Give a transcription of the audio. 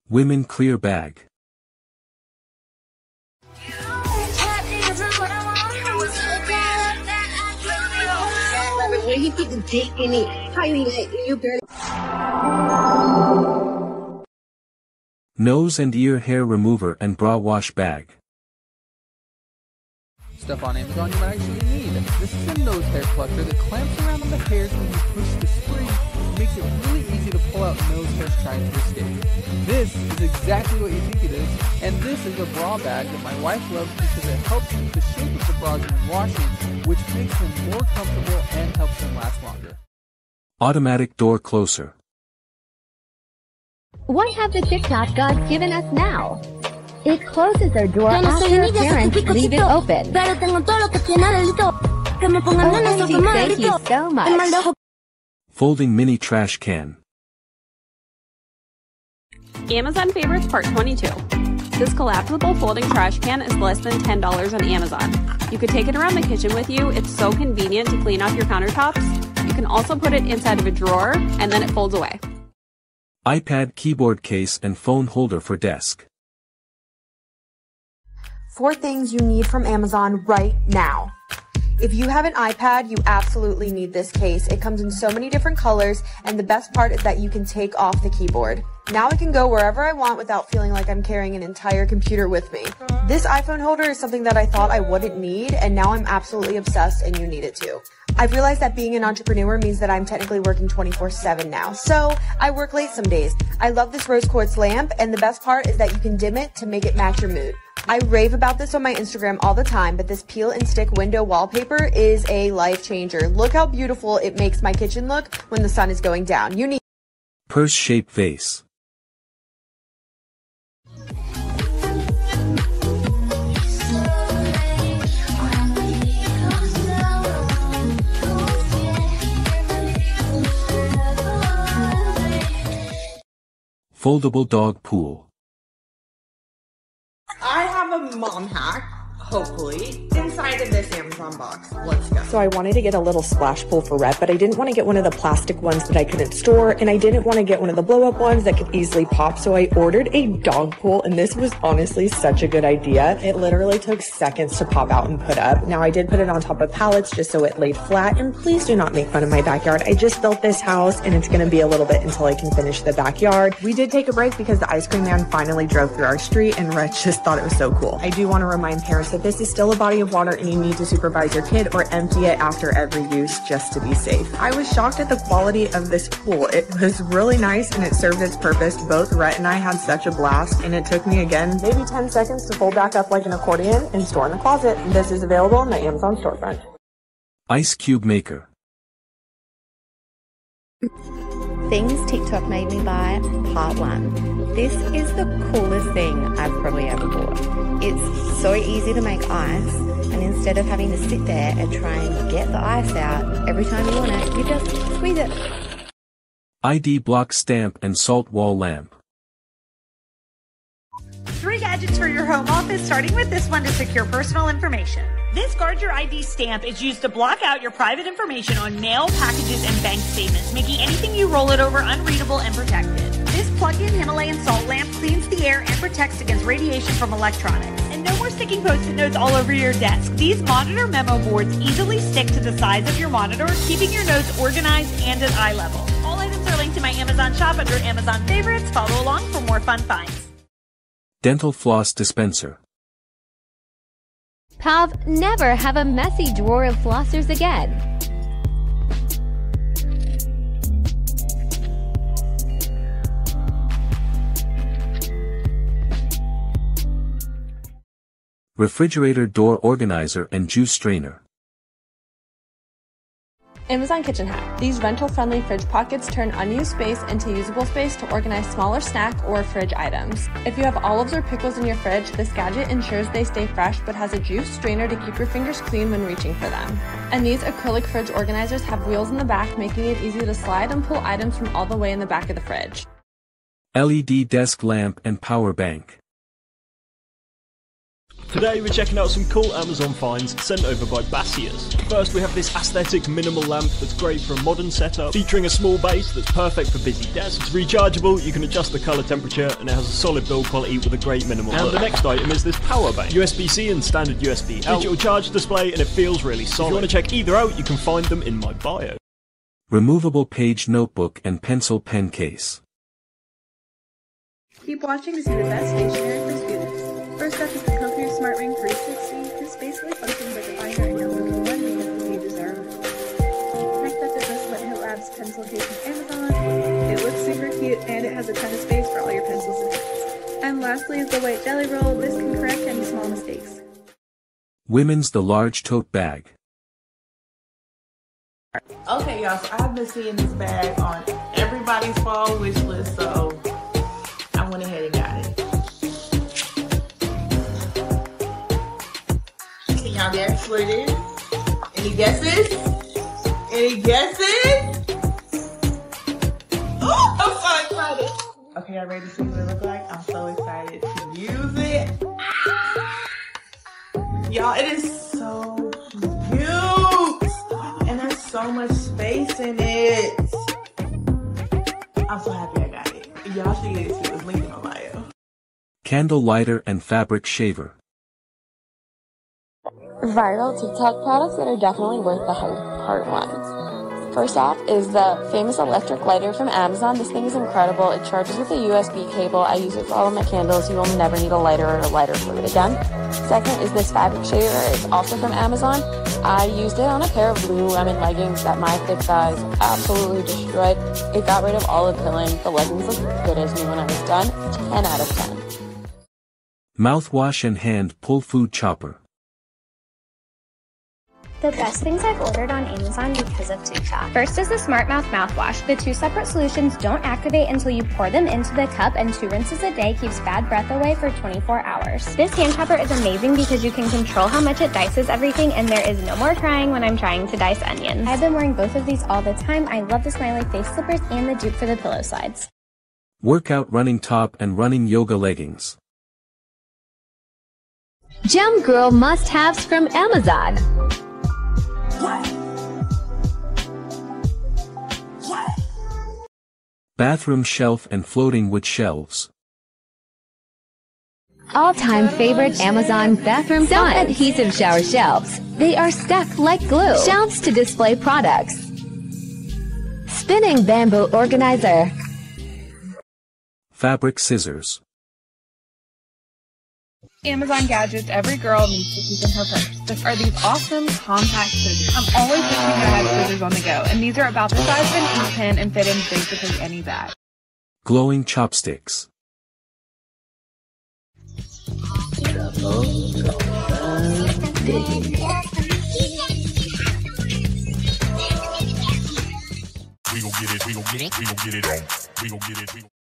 Women clear bag. Nose and ear hair remover and bra wash bag. Stuff on Amazon you might actually need. This is a nose hair collector that clamps around on the hairs when you push the spring and makes it really easy to pull out nose hairs trying to escape. This is exactly what you think it is, and this is a bra bag that my wife loves because it helps keep the shape of the bras when washing, which makes them more comfortable and helps them last longer. Automatic door closer. What have the TikTok gods given us now? It closes their door after your parents leave it open. OMG, thank you so much. Folding mini trash can. Amazon Favorites Part 22. This collapsible folding trash can is less than $10 on Amazon. You could take it around the kitchen with you. It's so convenient to clean off your countertops. You can also put it inside of a drawer, and then it folds away. iPad keyboard case and phone holder for desk. 4 things you need from Amazon right now. If you have an iPad, you absolutely need this case. It comes in so many different colors, and the best part is that you can take off the keyboard. Now I can go wherever I want without feeling like I'm carrying an entire computer with me. This iPhone holder is something that I thought I wouldn't need, and now I'm absolutely obsessed and you need it too. I've realized that being an entrepreneur means that I'm technically working 24/7 now, so I work late some days. I love this rose quartz lamp, and the best part is that you can dim it to make it match your mood. I rave about this on my Instagram all the time, but this peel and stick window wallpaper is a life changer. Look how beautiful it makes my kitchen look when the sun is going down. You need Purse-shaped vase. Foldable dog pool. I have a mom hack, hopefully, inside of this Amazon box. Let's go. So I wanted to get a little splash pool for Rhett, but I didn't want to get one of the plastic ones that I couldn't store, and I didn't want to get one of the blow-up ones that could easily pop, so I ordered a dog pool, and this was honestly such a good idea. It literally took seconds to pop out and put up. Now I did put it on top of pallets just so it laid flat, and please do not make fun of my backyard. I just built this house, and it's going to be a little bit until I can finish the backyard. We did take a break because the ice cream man finally drove through our street, and Rhett just thought it was so cool. I do want to remind parents that this is still a body of water, and you need to supervise your kid or empty it after every use just to be safe. I was shocked at the quality of this pool. It was really nice and it served its purpose. Both Rhett and I had such a blast, and it took me again maybe 10 seconds to fold back up like an accordion and store in the closet. This is available on the Amazon storefront. Ice cube maker. Things TikTok made me buy, part 1. This is the coolest thing I've probably ever bought. It's so easy to make ice, and instead of having to sit there and try and get the ice out every time you want it, you just squeeze it. ID block stamp and salt wall lamp. 3 gadgets for your home office, starting with this one to secure personal information. This Guard Your ID stamp is used to block out your private information on mail, packages, and bank statements, making anything you roll it over unreadable and protected. This plug-in Himalayan salt lamp cleans the air and protects against radiation from electronics. And no more sticking Post-it notes all over your desk. These monitor memo boards easily stick to the sides of your monitor, keeping your notes organized and at eye level. All items are linked to my Amazon shop under Amazon Favorites. Follow along for more fun finds. Dental floss dispenser. Pav, never have a messy drawer of flossers again. Refrigerator door organizer and juice strainer. Amazon Kitchen Hack. These rental-friendly fridge pockets turn unused space into usable space to organize smaller snack or fridge items. If you have olives or pickles in your fridge, this gadget ensures they stay fresh but has a juice strainer to keep your fingers clean when reaching for them. And these acrylic fridge organizers have wheels in the back, making it easy to slide and pull items from all the way in the back of the fridge. LED desk lamp and power bank. Today we're checking out some cool Amazon finds sent over by Vase. First we have this aesthetic minimal lamp that's great for a modern setup, featuring a small base that's perfect for busy desks. It's rechargeable, you can adjust the colour temperature, and it has a solid build quality with a great minimal look. And the next item is this power bank. USB-C and standard USB out. Digital charge display, and it feels really solid. If you want to check either out, you can find them in my bio. Removable page notebook and pencil pen case. Keep watching to see the best stationery for students. First up is the Copier Smart Ring 360. This basically functions like a binder and you'll look at one because the pages are removable. Next up is this Lit Labs pencil case from Amazon. It looks super cute and it has a ton of space for all your pencils and pens. And lastly is the white jelly roll. This can correct any small mistakes. Women's The Large Tote Bag. Okay, y'all, so I've been seeing this bag on everybody's fall wish list, so I went ahead and got it. Can y'all guess what it is? Any guesses? Any guesses? I'm so excited. Okay, y'all ready to see what it looks like? I'm so excited to use it. Y'all, it is so cute. And there's so much space in it. I'm so happy I got it. Y'all should get it too. It's linked in my bio. Candle lighter and fabric shaver. Viral TikTok products that are definitely worth the hype, part 1. First off is the famous electric lighter from Amazon. This thing is incredible. It charges with a USB cable. I use it for all of my candles. You will never need a lighter or a lighter fluid again. Second is this fabric shaver. It's also from Amazon. I used it on a pair of Lululemon leggings that my thick thighs absolutely destroyed. It got rid of all the pilling. The leggings looked good as new when I was done. 10 out of 10. Mouthwash and hand pull food chopper. The best things I've ordered on Amazon because of TikTok. First is the Smart Mouth mouthwash. The 2 separate solutions don't activate until you pour them into the cup, and 2 rinses a day keeps bad breath away for 24 hours. This hand chopper is amazing because you can control how much it dices everything, and there is no more crying when I'm trying to dice onions. I've been wearing both of these all the time. I love the smiley face slippers and the dupe for the pillow slides. Workout running top and running yoga leggings. Gem Girl must-haves from Amazon. Bathroom shelf and floating wood shelves. All-time favorite Amazon bathroom self-adhesive shower shelves. They are stuck like glue. Shelves to display products. Spinning bamboo organizer. Fabric scissors. Amazon gadgets every girl needs to keep in her purse. This are these awesome compact scissors. I'm always wishing that I had scissors on the go, and these are about the size of an ink pen and fit in basically any bag. Glowing chopsticks. We gon' get it, we gon' get it, we gon' get it on. We gon' get it, we gon'